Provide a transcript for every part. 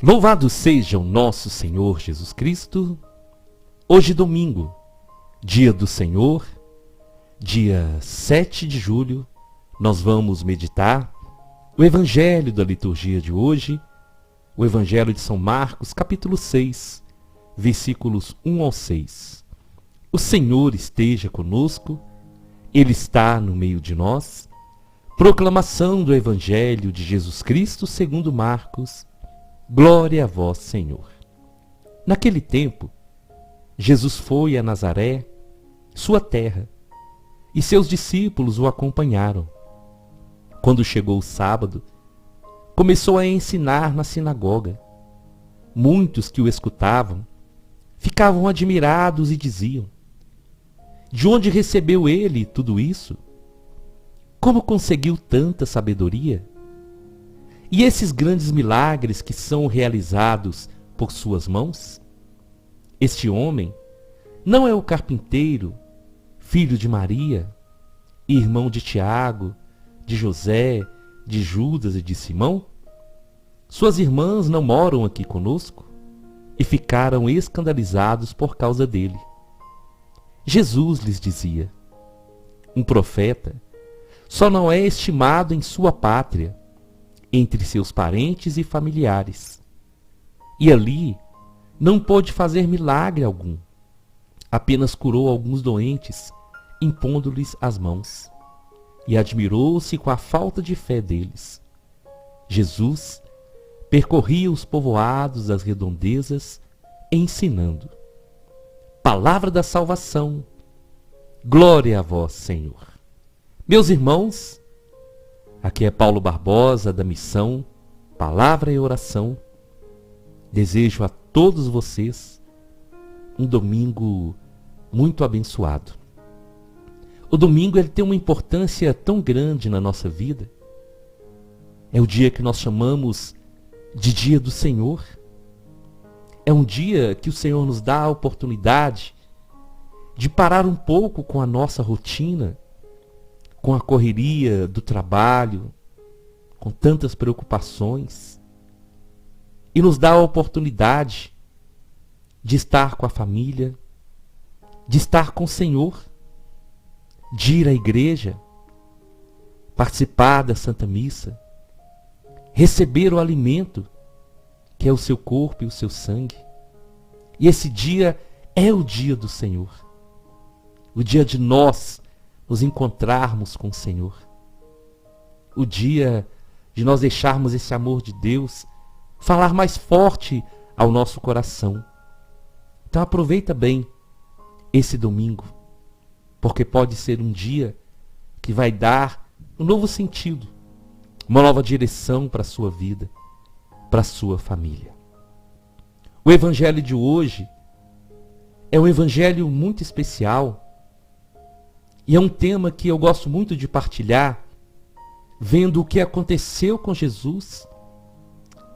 Louvado seja o nosso Senhor Jesus Cristo. Hoje domingo, dia do Senhor, dia 7 de julho, nós vamos meditar o Evangelho da liturgia de hoje, o Evangelho de São Marcos, capítulo 6, versículos 1 ao 6. O Senhor esteja conosco, Ele está no meio de nós. Proclamação do Evangelho de Jesus Cristo segundo Marcos. Glória a vós, Senhor. Naquele tempo, Jesus foi a Nazaré, sua terra, e seus discípulos o acompanharam. Quando chegou o sábado, começou a ensinar na sinagoga. Muitos que o escutavam ficavam admirados e diziam: de onde recebeu ele tudo isso? Como conseguiu tanta sabedoria? E esses grandes milagres que são realizados por suas mãos? Este homem não é o carpinteiro, filho de Maria, irmão de Tiago, de José, de Judas e de Simão? Suas irmãs não moram aqui conosco? E ficaram escandalizados por causa dele. Jesus lhes dizia: um profeta só não é estimado em sua pátria, entre seus parentes e familiares. E ali não pôde fazer milagre algum. Apenas curou alguns doentes, impondo-lhes as mãos. E admirou-se com a falta de fé deles. Jesus percorria os povoados das redondezas, ensinando. Palavra da salvação. Glória a vós, Senhor. Meus irmãos, aqui é Paulo Barbosa, da missão Palavra e Oração. Desejo a todos vocês um domingo muito abençoado. O domingo ele tem uma importância tão grande na nossa vida. É o dia que nós chamamos de Dia do Senhor. É um dia que o Senhor nos dá a oportunidade de parar um pouco com a nossa rotina, com a correria do trabalho, com tantas preocupações, e nos dá a oportunidade de estar com a família, de estar com o Senhor, de ir à igreja, participar da Santa Missa, receber o alimento que é o seu corpo e o seu sangue. E esse dia é o dia do Senhor, o dia de nós nos encontrarmos com o Senhor, o dia de nós deixarmos esse amor de Deus falar mais forte ao nosso coração. Então aproveita bem esse domingo, porque pode ser um dia que vai dar um novo sentido, uma nova direção para a sua vida, para a sua família. O Evangelho de hoje é um Evangelho muito especial e é um tema que eu gosto muito de partilhar, vendo o que aconteceu com Jesus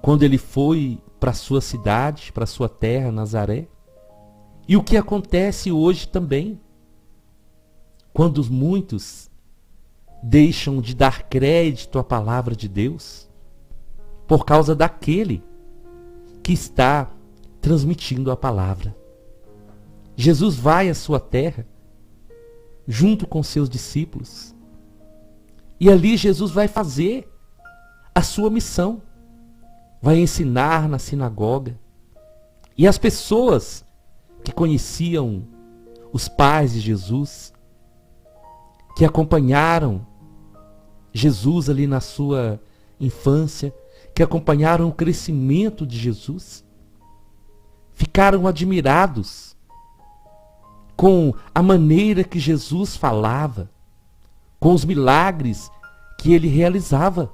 quando ele foi para a sua cidade, para a sua terra, Nazaré, e o que acontece hoje também, quando muitos deixam de dar crédito à palavra de Deus por causa daquele que está transmitindo a palavra. Jesus vai à sua terra junto com seus discípulos, e ali Jesus vai fazer a sua missão, vai ensinar na sinagoga, e as pessoas que conheciam os pais de Jesus, que acompanharam Jesus ali na sua infância, que acompanharam o crescimento de Jesus, ficaram admirados com a maneira que Jesus falava, com os milagres que ele realizava.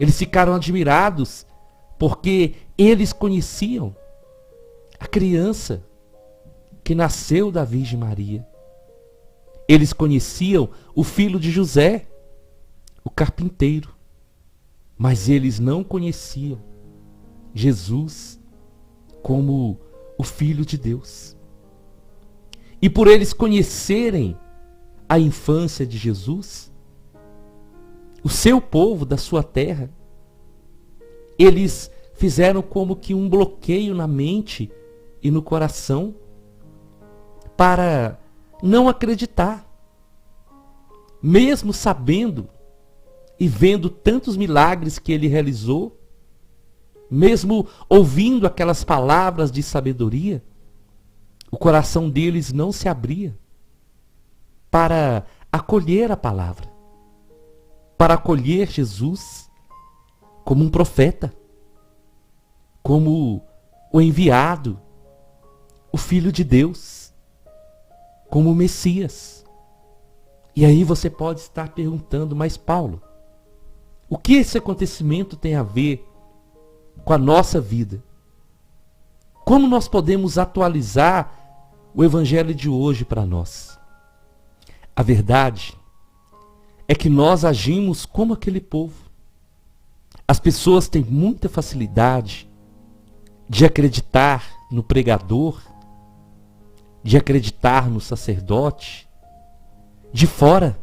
Eles ficaram admirados porque eles conheciam a criança que nasceu da Virgem Maria. Eles conheciam o filho de José, o carpinteiro, mas eles não conheciam Jesus como o Filho de Deus. E por eles conhecerem a infância de Jesus, o seu povo da sua terra, eles fizeram como que um bloqueio na mente e no coração para não acreditar. Mesmo sabendo e vendo tantos milagres que ele realizou, mesmo ouvindo aquelas palavras de sabedoria, o coração deles não se abria para acolher a palavra, para acolher Jesus como um profeta, como o enviado, o Filho de Deus, como o Messias. E aí você pode estar perguntando, mas Paulo, o que esse acontecimento tem a ver com a nossa vida? Como nós podemos atualizar o evangelho de hoje para nós? A verdade é que nós agimos como aquele povo. As pessoas têm muita facilidade de acreditar no pregador, de acreditar no sacerdote, de fora.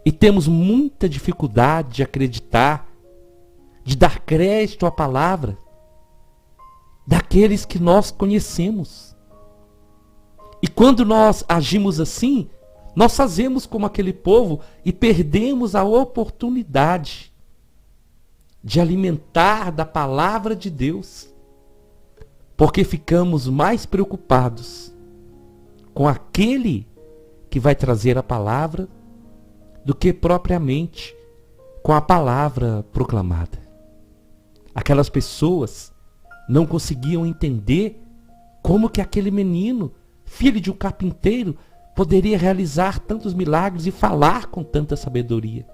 E temos muita dificuldade de acreditar, de dar crédito à palavra daqueles que nós conhecemos. E quando nós agimos assim, nós fazemos como aquele povo e perdemos a oportunidade de alimentar da palavra de Deus, porque ficamos mais preocupados com aquele que vai trazer a palavra do que propriamente com a palavra proclamada. Aquelas pessoas não conseguiam entender como que aquele menino, filho de um carpinteiro, poderia realizar tantos milagres e falar com tanta sabedoria.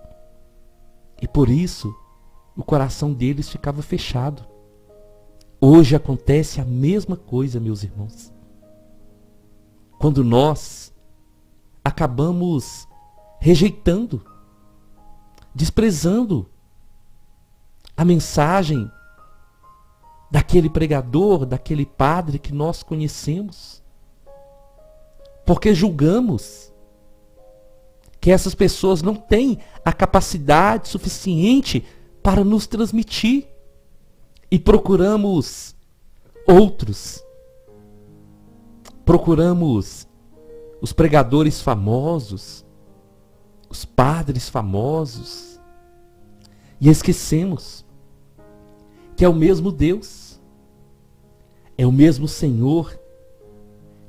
E por isso, o coração deles ficava fechado. Hoje acontece a mesma coisa, meus irmãos. Quando nós acabamos rejeitando, desprezando a mensagem daquele pregador, daquele padre que nós conhecemos, porque julgamos que essas pessoas não têm a capacidade suficiente para nos transmitir e procuramos outros. Procuramos os pregadores famosos, os padres famosos, e esquecemos que é o mesmo Deus, é o mesmo Senhor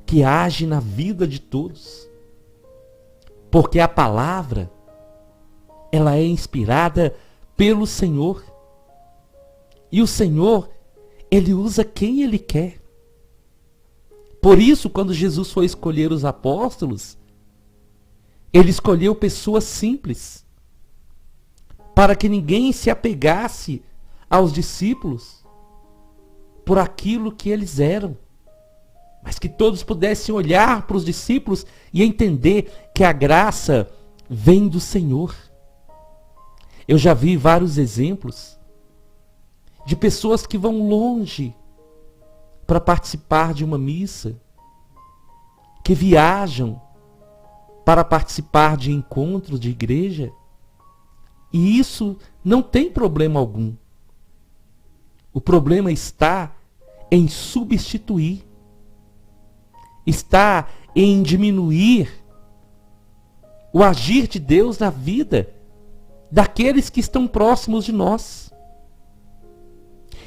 que age na vida de todos, porque a palavra, ela é inspirada pelo Senhor, e o Senhor, Ele usa quem Ele quer. Por isso, quando Jesus foi escolher os apóstolos, Ele escolheu pessoas simples, para que ninguém se apegasse aos discípulos por aquilo que eles eram, mas que todos pudessem olhar para os discípulos e entender que a graça vem do Senhor. Eu já vi vários exemplos de pessoas que vão longe para participar de uma missa, que viajam para participar de encontros de igreja, e isso não tem problema algum. O problema está em substituir, está em diminuir o agir de Deus na vida daqueles que estão próximos de nós.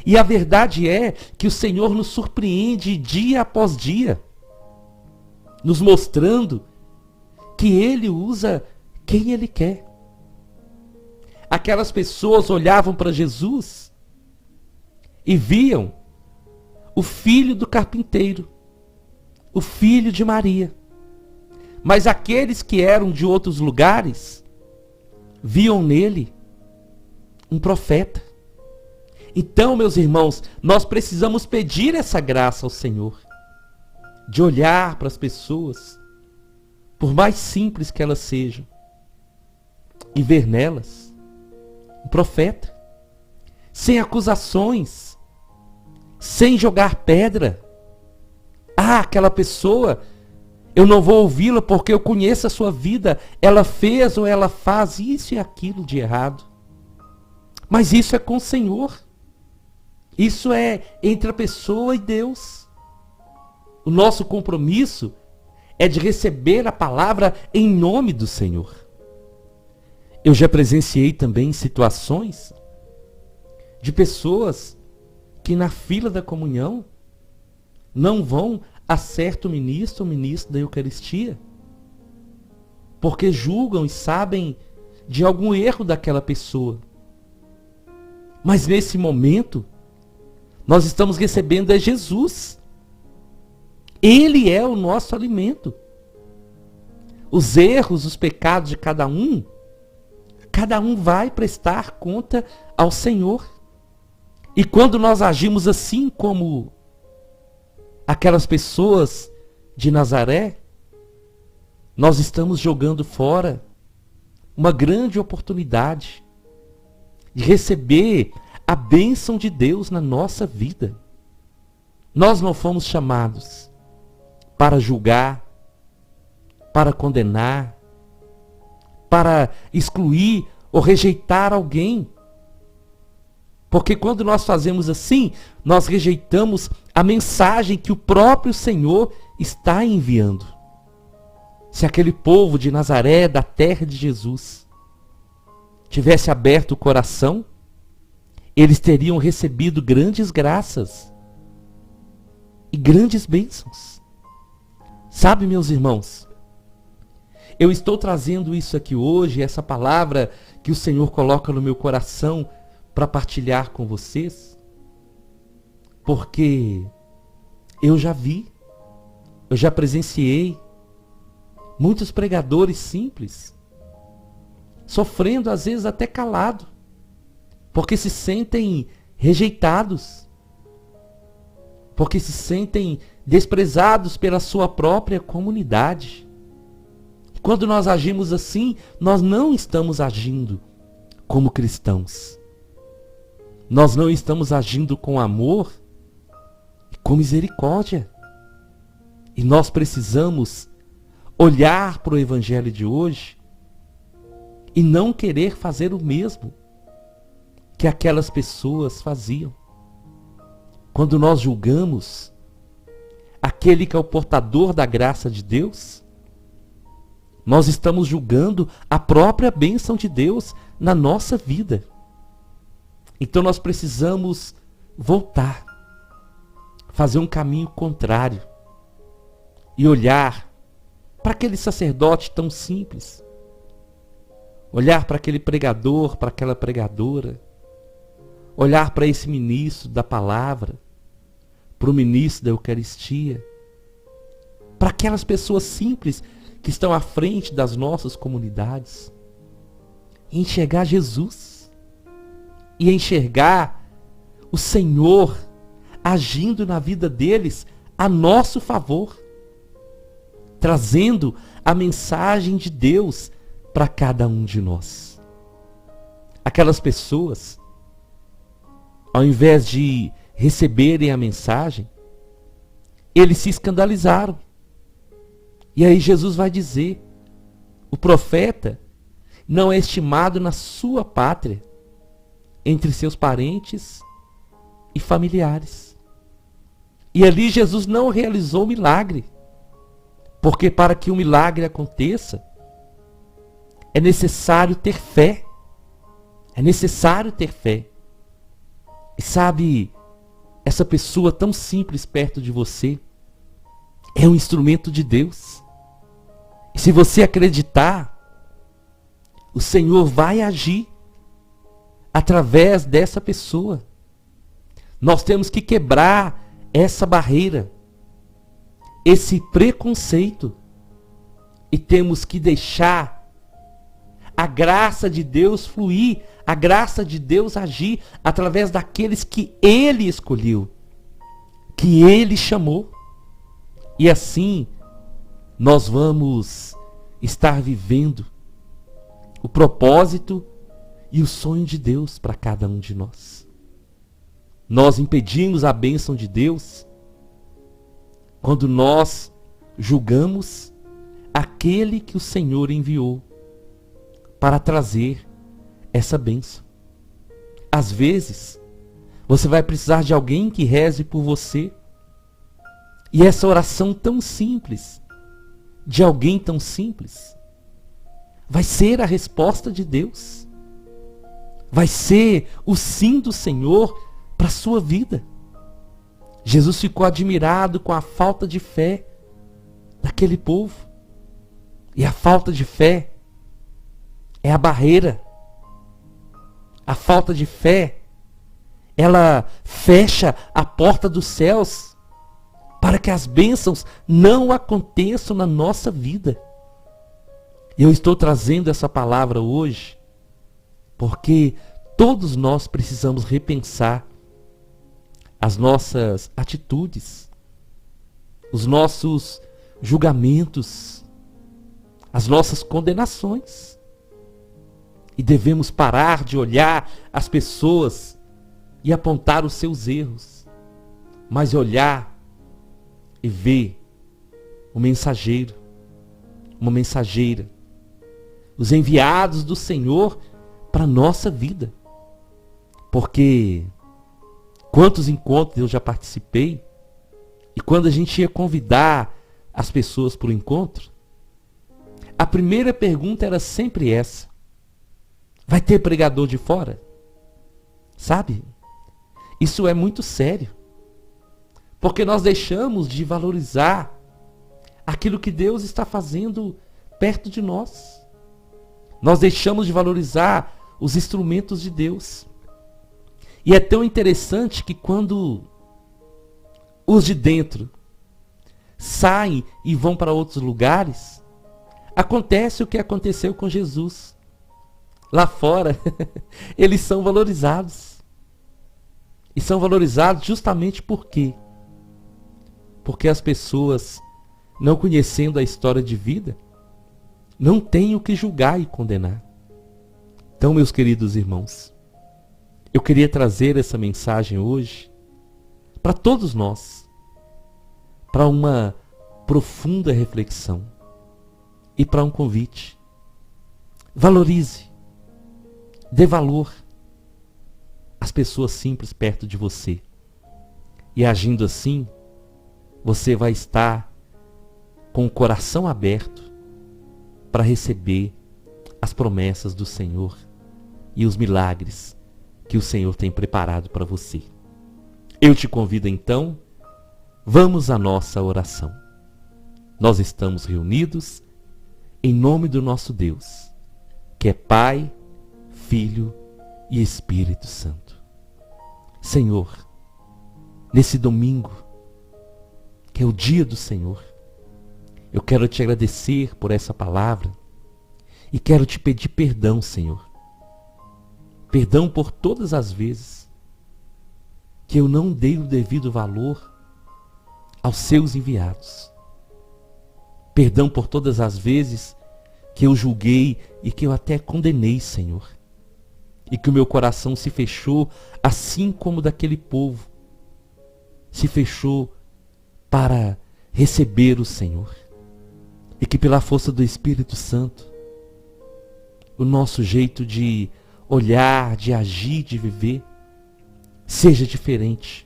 E a verdade é que o Senhor nos surpreende dia após dia, nos mostrando que Ele usa quem Ele quer. Aquelas pessoas olhavam para Jesus e viam o filho do carpinteiro, o filho de Maria. Mas aqueles que eram de outros lugares viam nele um profeta. Então, meus irmãos, nós precisamos pedir essa graça ao Senhor, de olhar para as pessoas, por mais simples que elas sejam, e ver nelas um profeta, sem acusações, sem jogar pedra. Ah, aquela pessoa, eu não vou ouvi-la porque eu conheço a sua vida, ela fez ou ela faz isso e aquilo de errado. Mas isso é com o Senhor. Isso é entre a pessoa e Deus. O nosso compromisso é de receber a palavra em nome do Senhor. Eu já presenciei também situações de pessoas que na fila da comunhão não vão a certo ministro ou ministro da Eucaristia, porque julgam e sabem de algum erro daquela pessoa. Mas nesse momento, nós estamos recebendo Jesus. Ele é o nosso alimento. Os erros, os pecados de cada um vai prestar conta ao Senhor. E quando nós agimos assim como aquelas pessoas de Nazaré, nós estamos jogando fora uma grande oportunidade de receber a bênção de Deus na nossa vida. Nós não fomos chamados para julgar, para condenar, para excluir ou rejeitar alguém. Porque quando nós fazemos assim, nós rejeitamos a mensagem que o próprio Senhor está enviando. Se aquele povo de Nazaré, da terra de Jesus, tivesse aberto o coração, eles teriam recebido grandes graças e grandes bênçãos. Sabe, meus irmãos, eu estou trazendo isso aqui hoje, essa palavra que o Senhor coloca no meu coração para partilhar com vocês, porque eu já vi, eu já presenciei muitos pregadores simples, sofrendo às vezes até calado, porque se sentem rejeitados, porque se sentem desprezados pela sua própria comunidade. Quando nós agimos assim, nós não estamos agindo como cristãos. Nós não estamos agindo com amor e com misericórdia. E nós precisamos olhar para o Evangelho de hoje e não querer fazer o mesmo que aquelas pessoas faziam. Quando nós julgamos aquele que é o portador da graça de Deus, nós estamos julgando a própria bênção de Deus na nossa vida. Então nós precisamos voltar, fazer um caminho contrário e olhar para aquele sacerdote tão simples, olhar para aquele pregador, para aquela pregadora, olhar para esse ministro da palavra, para o ministro da Eucaristia, para aquelas pessoas simples que estão à frente das nossas comunidades, e enxergar Jesus, e enxergar o Senhor agindo na vida deles a nosso favor, trazendo a mensagem de Deus para cada um de nós. Aquelas pessoas, ao invés de receberem a mensagem, eles se escandalizaram. E aí Jesus vai dizer: o profeta não é estimado na sua pátria, entre seus parentes e familiares. E ali Jesus não realizou milagre, porque para que um milagre aconteça, é necessário ter fé. É necessário ter fé. E sabe, essa pessoa tão simples perto de você é um instrumento de Deus. E se você acreditar, o Senhor vai agir através dessa pessoa. Nós temos que quebrar essa barreira, esse preconceito, e temos que deixar a graça de Deus fluir, a graça de Deus agir através daqueles que Ele escolheu, que Ele chamou. E assim nós vamos estar vivendo o propósito e o sonho de Deus para cada um de nós. Nós impedimos a bênção de Deus quando nós julgamos aquele que o Senhor enviou para trazer essa bênção. Às vezes, Você vai precisar de alguém que reze por você. E essa oração tão simples, de alguém tão simples, vai ser a resposta de Deus. Vai ser o sim do Senhor para a sua vida. Jesus ficou admirado com a falta de fé daquele povo. E a falta de fé é a barreira. A falta de fé, ela fecha a porta dos céus para que as bênçãos não aconteçam na nossa vida. Eu estou trazendo essa palavra hoje porque todos nós precisamos repensar as nossas atitudes, os nossos julgamentos, as nossas condenações. E devemos parar de olhar as pessoas e apontar os seus erros, mas olhar e ver o mensageiro, uma mensageira, os enviados do Senhor para a nossa vida. Porque quantos encontros eu já participei, e quando a gente ia convidar as pessoas para o encontro, a primeira pergunta era sempre essa: vai ter pregador de fora? Sabe? Isso é muito sério. Porque nós deixamos de valorizar aquilo que Deus está fazendo perto de nós. Nós deixamos de valorizar os instrumentos de Deus. E é tão interessante que quando os de dentro saem e vão para outros lugares, acontece o que aconteceu com Jesus. Lá fora, eles são valorizados. E são valorizados justamente por quê? Porque as pessoas, não conhecendo a história de vida, não têm o que julgar e condenar. Então, meus queridos irmãos, eu queria trazer essa mensagem hoje para todos nós, para uma profunda reflexão e para um convite. Valorize, dê valor às pessoas simples perto de você. E agindo assim, você vai estar com o coração aberto para receber as promessas do Senhor e os milagres que o Senhor tem preparado para você. Eu te convido então, vamos à nossa oração. Nós estamos reunidos em nome do nosso Deus, que é Pai, Filho e Espírito Santo. Senhor, nesse domingo, que é o dia do Senhor, eu quero te agradecer por essa palavra e quero te pedir perdão, Senhor. Perdão por todas as vezes que eu não dei o devido valor aos seus enviados. Perdão por todas as vezes que eu julguei e que eu até condenei, Senhor. E que o meu coração se fechou, assim como daquele povo se fechou para receber o Senhor. E que pela força do Espírito Santo, o nosso jeito de olhar, de agir, de viver, seja diferente.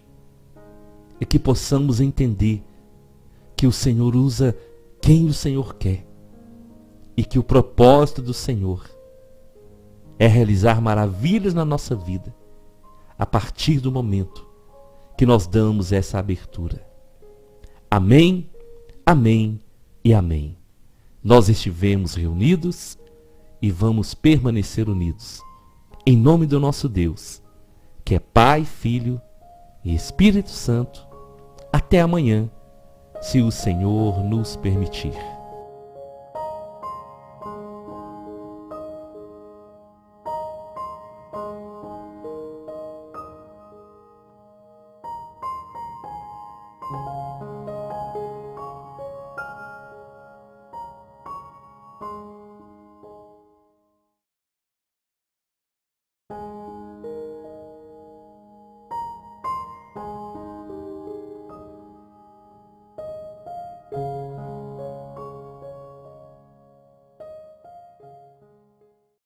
E que possamos entender que o Senhor usa quem o Senhor quer. E que o propósito do Senhor é realizar maravilhas na nossa vida, a partir do momento que nós damos essa abertura. Amém, amém e amém. Nós estivemos reunidos e vamos permanecer unidos. Em nome do nosso Deus, que é Pai, Filho e Espírito Santo. Até amanhã, se o Senhor nos permitir.